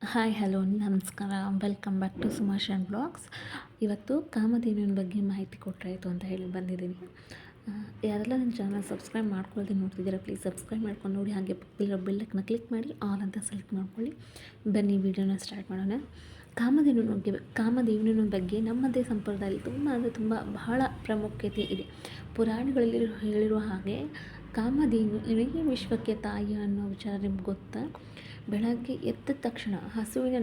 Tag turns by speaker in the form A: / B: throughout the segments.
A: Hi hello ನಮಸ್ಕಾರ. Welcome back to Sumash and blogs. ಇವತ್ತು ಕಾಮಧೇನುವಿನ ಬಗ್ಗೆ ಮಾಹಿತಿ ಕೊಟ್ಟರಾಯಿತು ಅಂತ ಹೇಳಿ ಬಂದಿದ್ದೀನಿ. ಯಾರೆಲ್ಲ ನನ್ನ ಚಾನಲ್ ಸಬ್ಸ್ಕ್ರೈಬ್ ಮಾಡ್ಕೊಳ್ದೆ ನೋಡ್ತಿದ್ದೀರಾ, ಪ್ಲೀಸ್ ಸಬ್ಸ್ಕ್ರೈಬ್ ಮಾಡ್ಕೊಂಡು ನೋಡಿ. ಹಾಗೆ ಪಕ್ಕದಲ್ಲಿರೋ ಬೆಲ್ಲೈಕನ್ನ ಕ್ಲಿಕ್ ಮಾಡಿ ಆಲ್ ಅಂತ ಸೆಲೆಕ್ಟ್ ಮಾಡ್ಕೊಳ್ಳಿ. ಬನ್ನಿ ವಿಡಿಯೋನ ಸ್ಟಾರ್ಟ್ ಮಾಡೋಣ. ಕಾಮಧೇನುವಿನ ಬಗ್ಗೆ ನಮ್ಮದೇ ಸಂಪ್ರದಾಯದಲ್ಲಿ ತುಂಬ ಬಹಳ ಪ್ರಾಮುಖ್ಯತೆ ಇದೆ. ಪುರಾಣಗಳಲ್ಲಿ ಹೇಳಿರುವ ಹಾಗೆ ಕಾಮಧೇನು ಇಡೀ ವಿಶ್ವಕ್ಕೆ ತಾಯಿ ಅನ್ನೋ ವಿಚಾರ ನಿಮ್ಗೆ ಗೊತ್ತಾ? ಬೆಳಗ್ಗೆ ಎದ್ದ ತಕ್ಷಣ ಹಸುವಿನ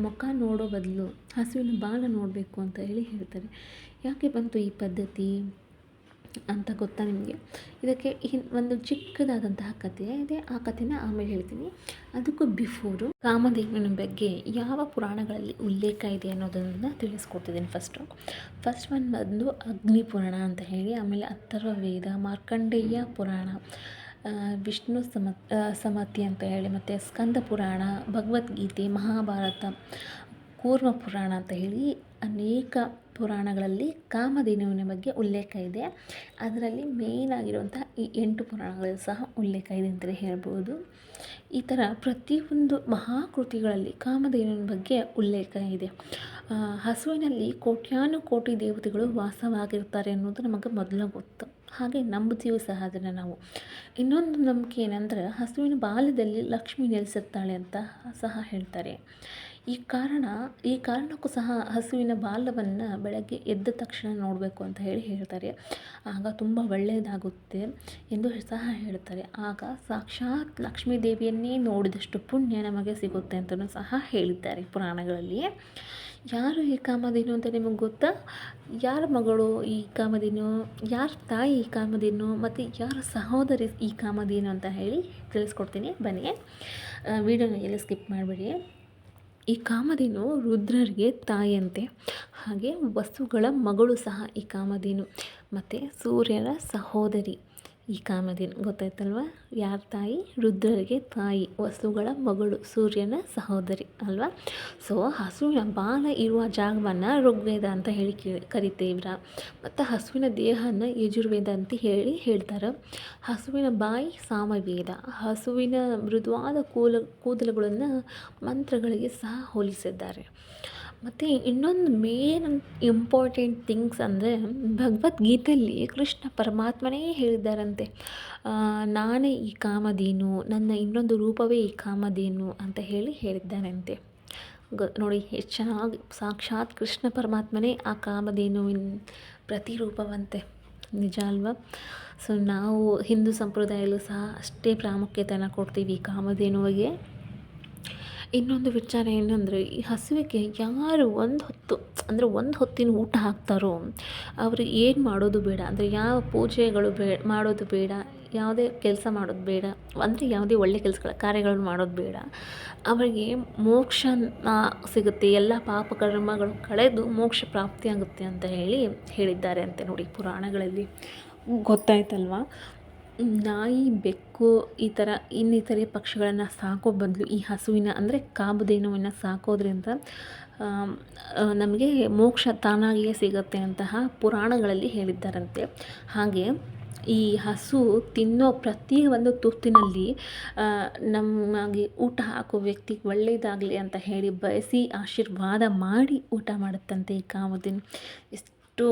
A: ಮುಖ ನೋಡೋ ಬದಲು ಹಸುವಿನ ಬಾಲ ನೋಡಬೇಕು ಅಂತ ಹೇಳಿ ಹೇಳ್ತಾರೆ. ಯಾಕೆ ಬಂತು ಈ ಪದ್ಧತಿ ಅಂತ ಗೊತ್ತಾ ನಿಮಗೆ? ಇದಕ್ಕೆ ಒಂದು ಚಿಕ್ಕದಾದಂತಹ ಕಥೆ ಇದೆ. ಆ ಕಥೆನ ಆಮೇಲೆ ಹೇಳ್ತೀನಿ. ಅದಕ್ಕೂ ಬಿಫೋರು ಕಾಮಧೇನುವಿನ ಬಗ್ಗೆ ಯಾವ ಪುರಾಣಗಳಲ್ಲಿ ಉಲ್ಲೇಖ ಇದೆ ಅನ್ನೋದನ್ನು ತಿಳಿಸ್ಕೊಡ್ತಿದ್ದೀನಿ. ಫಸ್ಟ್ ಬಂದು ಅಗ್ನಿ ಪುರಾಣ ಅಂತ ಹೇಳಿ, ಆಮೇಲೆ ಅಥರ್ವ ವೇದ, ಮಾರ್ಕಂಡೇಯ ಪುರಾಣ, ವಿಷ್ಣು ಸಮತಿ ಅಂತ ಹೇಳಿ, ಮತ್ತು ಸ್ಕಂದ ಪುರಾಣ, ಭಗವದ್ಗೀತೆ, ಮಹಾಭಾರತ, ಕೂರ್ಮ ಪುರಾಣ ಅಂತ ಹೇಳಿ ಅನೇಕ ಪುರಾಣಗಳಲ್ಲಿ ಕಾಮಧೇನುವಿನ ಬಗ್ಗೆ ಉಲ್ಲೇಖ ಇದೆ. ಅದರಲ್ಲಿ ಮೇಯ್ನ್ ಆಗಿರುವಂತಹ ಈ 8 ಪುರಾಣಗಳಲ್ಲಿ ಸಹ ಉಲ್ಲೇಖ ಇದೆ ಅಂತಲೇ ಹೇಳ್ಬೋದು. ಈ ಥರ ಪ್ರತಿಯೊಂದು ಮಹಾಕೃತಿಗಳಲ್ಲಿ ಕಾಮಧೇನುವಿನ ಬಗ್ಗೆ ಉಲ್ಲೇಖ ಇದೆ. ಹಸುವಿನಲ್ಲಿ ಕೋಟ್ಯಾನುಕೋಟಿ ದೇವತೆಗಳು ವಾಸವಾಗಿರ್ತಾರೆ ಅನ್ನೋದು ನಮಗೆ ಮೊದಲು ಗೊತ್ತು. ಹಾಗೆ ನಂಬುತ್ತೀವಿ ಸಹ ಅದನ್ನು ನಾವು. ಇನ್ನೊಂದು ನಂಬಿಕೆ ಏನಂದರೆ ಹಸುವಿನ ಬಾಲ್ಯದಲ್ಲಿ ಲಕ್ಷ್ಮಿ ನೆಲೆಸಿರ್ತಾಳೆ ಅಂತ ಸಹ ಹೇಳ್ತಾರೆ. ಈ ಕಾರಣಕ್ಕೂ ಸಹ ಹಸುವಿನ ಬಾಲವನ್ನು ಬೆಳಗ್ಗೆ ಎದ್ದ ತಕ್ಷಣ ನೋಡಬೇಕು ಅಂತ ಹೇಳ್ತಾರೆ. ಆಗ ತುಂಬ ಒಳ್ಳೆಯದಾಗುತ್ತೆ ಎಂದು ಸಹ ಹೇಳ್ತಾರೆ. ಆಗ ಸಾಕ್ಷಾತ್ ಲಕ್ಷ್ಮೀ ದೇವಿಯನ್ನೇ ನೋಡಿದಷ್ಟು ಪುಣ್ಯ ನಮಗೆ ಸಿಗುತ್ತೆ ಅಂತಲೂ ಸಹ ಹೇಳಿದ್ದಾರೆ ಪುರಾಣಗಳಲ್ಲಿ. ಯಾರು ಈ ಕಾಮಧೇನು ಅಂತ ನಿಮಗೆ ಗೊತ್ತಾ? ಯಾರ ಮಗಳು ಈ ಕಾಮಧೇನು, ಯಾರ ತಾಯಿ ಈ ಕಾಮಧೇನು, ಮತ್ತು ಯಾರ ಸಹೋದರಿ ಈ ಕಾಮಧೇನು ಅಂತ ಹೇಳಿ ತಿಳಿಸ್ಕೊಡ್ತೀನಿ. ಬನ್ನಿ, ವಿಡಿಯೋನ ಎಲ್ಲಿ ಸ್ಕಿಪ್ ಮಾಡಬೇಡಿ. ಈ ಕಾಮಧೇನು ರುದ್ರರಿಗೆ ತಾಯಿಯಂತೆ, ಹಾಗೆ ವಸುಗಳ ಮಗಳು ಸಹ ಈ ಕಾಮಧೇನು, ಮತ್ತು ಸೂರ್ಯನ ಸಹೋದರಿ ಈ ಕಾಮಧೇನು. ಗೊತ್ತಾಯ್ತಲ್ವ? ಯಾರ ತಾಯಿ? ರುದ್ರರಿಗೆ ತಾಯಿ, ವಸುಗಳ ಮಗಳು, ಸೂರ್ಯನ ಸಹೋದರಿ ಅಲ್ವಾ? ಸೊ ಹಸುವಿನ ಬಾಲ ಇರುವ ಜಾಗವನ್ನು ಋಗ್ವೇದ ಅಂತ ಹೇಳಿ ಕರಿತೇವ್ರ. ಮತ್ತು ಹಸುವಿನ ದೇಹನ ಯಜುರ್ವೇದ ಅಂತ ಹೇಳ್ತಾರೆ. ಹಸುವಿನ ಬಾಯಿ ಸಾಮವೇದ. ಹಸುವಿನ ಮೃದುವಾದ ಕೂದಲುಗಳನ್ನು ಮಂತ್ರಗಳಿಗೆ ಸಹ ಹೋಲಿಸಿದ್ದಾರೆ. ಮತ್ತು ಇನ್ನೊಂದು ಮೇನ್ ಇಂಪಾರ್ಟೆಂಟ್ ಥಿಂಗ್ಸ್ ಅಂದರೆ ಭಗವದ್ಗೀತೆಯಲ್ಲಿ ಕೃಷ್ಣ ಪರಮಾತ್ಮನೇ ಹೇಳಿದ್ದಾರಂತೆ, ನಾನೇ ಈ ಕಾಮಧೇನು, ನನ್ನ ಇನ್ನೊಂದು ರೂಪವೇ ಈ ಕಾಮಧೇನು ಅಂತ ಹೇಳಿದ್ದಾರಂತೆ. ನೋಡಿ ಎಷ್ಟು ಚೆನ್ನಾಗಿ, ಸಾಕ್ಷಾತ್ ಕೃಷ್ಣ ಪರಮಾತ್ಮನೇ ಆ ಕಾಮಧೇನುವಿನ ಪ್ರತಿರೂಪವಂತೆ. ನಿಜ ಅಲ್ವಾ? ಸೊ ನಾವು ಹಿಂದೂ ಸಂಪ್ರದಾಯದಲ್ಲೂ ಸಹ ಅಷ್ಟೇ ಪ್ರಾಮುಖ್ಯತೆಯನ್ನು ಕೊಡ್ತೀವಿ ಈ ಕಾಮಧೇನುವಿಗೆ. ಇನ್ನೊಂದು ವಿಚಾರ ಏನಂದರೆ, ಈ ಹಸುವಿಗೆ ಯಾರು ಒಂದು ಹೊತ್ತಿನ ಊಟ ಹಾಕ್ತಾರೋ ಅವರು ಏನು ಮಾಡೋದು ಬೇಡ, ಅಂದರೆ ಯಾವ ಪೂಜೆಗಳು ಮಾಡೋದು ಬೇಡ, ಯಾವುದೇ ಕೆಲಸ ಮಾಡೋದು ಬೇಡ, ಅಂದರೆ ಯಾವುದೇ ಒಳ್ಳೆಯ ಕಾರ್ಯಗಳನ್ನು ಮಾಡೋದು ಬೇಡ. ಅವರಿಗೆ ಮೋಕ್ಷ ಸಿಗುತ್ತೆ, ಎಲ್ಲ ಪಾಪ ಕರ್ಮಗಳು ಕಳೆದು ಮೋಕ್ಷ ಪ್ರಾಪ್ತಿಯಾಗುತ್ತೆ ಅಂತ ಹೇಳಿದ್ದಾರೆ ಅಂತೆ. ನೋಡಿ ಪುರಾಣಗಳಲ್ಲಿ. ಗೊತ್ತಾಯ್ತಲ್ವಾ? ನಾಯಿ, ಬೆಕ್ಕು, ಈ ಥರ ಇನ್ನಿತರೆ ಪಕ್ಷಿಗಳನ್ನು ಸಾಕೋ ಬದಲು ಈ ಹಸುವಿನ ಅಂದರೆ ಕಾಮಧೇನುವಿನ ಸಾಕೋದ್ರಿಂದ ನಮಗೆ ಮೋಕ್ಷ ತಾನಾಗಿಯೇ ಸಿಗುತ್ತೆ ಅಂತಹ ಪುರಾಣಗಳಲ್ಲಿ ಹೇಳಿದ್ದಾರಂತೆ. ಹಾಗೆ ಈ ಹಸು ತಿನ್ನೋ ಪ್ರತಿಯೊಂದು ತುತ್ತಿನಲ್ಲಿ ನಮಗೆ ಊಟ ಹಾಕೋ ವ್ಯಕ್ತಿಗೆ ಒಳ್ಳೆಯದಾಗಲಿ ಅಂತ ಹೇಳಿ ಬಯಸಿ ಆಶೀರ್ವಾದ ಮಾಡಿ ಊಟ ಮಾಡುತ್ತಂತೆ ಈ ಕಾಮಧೇನು. ಎಷ್ಟು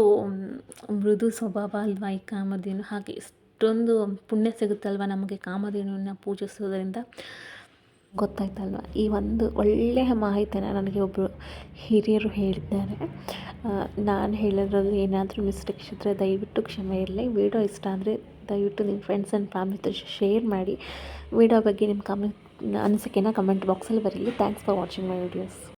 A: ಮೃದು ಸ್ವಭಾವ ಅಲ್ವಾ ಈ ಕಾಮಧೇನು. ಹಾಗೆ ಎಷ್ಟೊಂದು ಪುಣ್ಯ ಸಿಗುತ್ತಲ್ವ ನಮಗೆ ಕಾಮಧೇನುವನ್ನು ಪೂಜಿಸೋದ್ರಿಂದ. ಗೊತ್ತಾಯ್ತಲ್ವ? ಈ ಒಂದು ಒಳ್ಳೆಯ ಮಾಹಿತಿನ ನನಗೆ ಒಬ್ಬರು ಹಿರಿಯರು ಹೇಳಿದ್ದಾರೆ. ನಾನು ಹೇಳೋದ್ರಲ್ಲಿ ಏನಾದರೂ ಮಿಸ್ಟೇಕ್ಸ್ ಇದ್ದರೆ ದಯವಿಟ್ಟು ಕ್ಷಮೆ ಇರಲಿ. ವಿಡಿಯೋ ಇಷ್ಟ ಆದರೆ ದಯವಿಟ್ಟು ನಿಮ್ಮ ಫ್ರೆಂಡ್ಸ್ ಆ್ಯಂಡ್ ಫ್ಯಾಮಿಲಿ ಜೊತೆ ಶೇರ್ ಮಾಡಿ. ವಿಡಿಯೋ ಬಗ್ಗೆ ನಿಮ್ಮ ಅನಿಸಿಕೆನ ಕಮೆಂಟ್ ಬಾಕ್ಸಲ್ಲಿ ಬರೀಲಿ. Thanks for watching my videos.